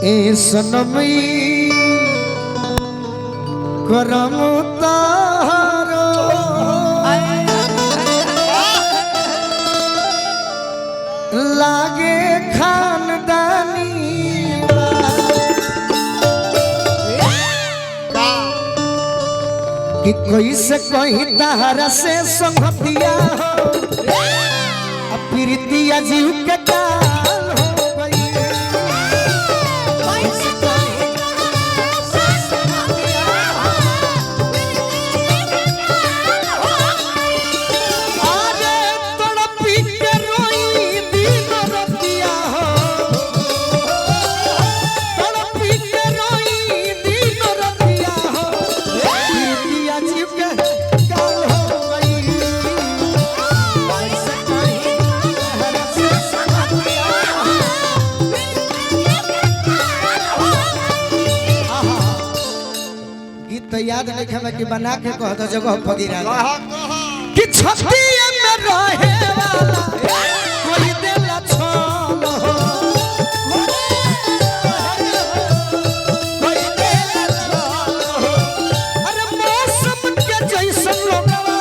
ए सनमी करम तारो लागे खानदानी कि कोई से कोई तारा से संगतिया हो प्रीतिया जीव के काल हो गई अरे तड़पी के रोई दिन रतिया हो तड़पी के रोई दिन रतिया हो प्रीतिया जीव के काल हो गई गीत याद नहीं खेला कि बना के कह दो जगह फकीरा कि छतिया में रहे वाला कोई देला छोल हो कोई देला छोल हो अरे मौसम के जैसन लोगवा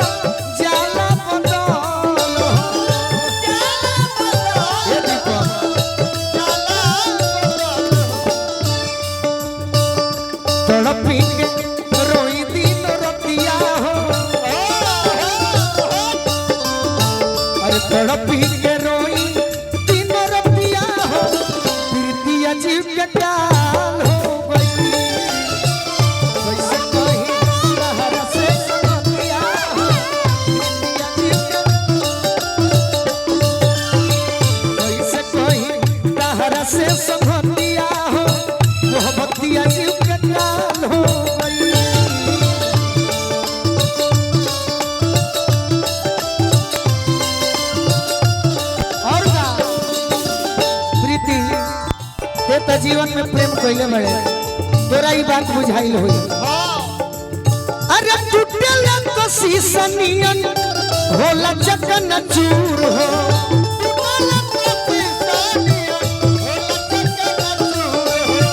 जाला बदल हो ये देखो तड़पी के रोई दिन रतिया हो अरे तड़पी के रोई दिन रतिया हो प्रीतिया जीव के काल हो गई कैसे कहीं तहरा से संगतिया हो प्रीतिया जीव के कैसे कहीं तहरा से संगतिया हो मोहब्बतिया जीव के काल हो गई और का प्रीति ते तो जीवन में प्रेम कइले बड़े तोरा ई बात बुझाइल होई अरे टूटल तो शीशनियन होला चकन चूर हो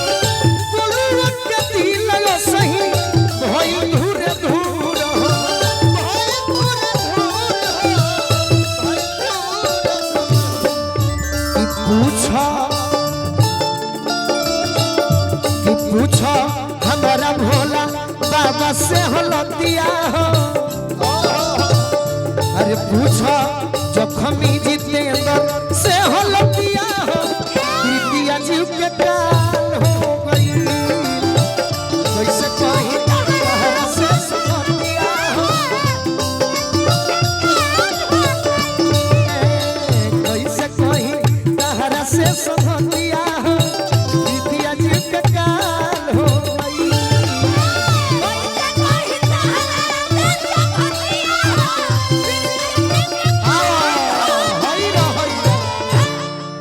पुलुवन के दिल यो सही भइल धूर धूर हो कि पूछो हमारा भोला बाबा से हलतिया हो अरे पूछो जखमी जितेंद्र से हलतिया हो प्रीतिया जीव के का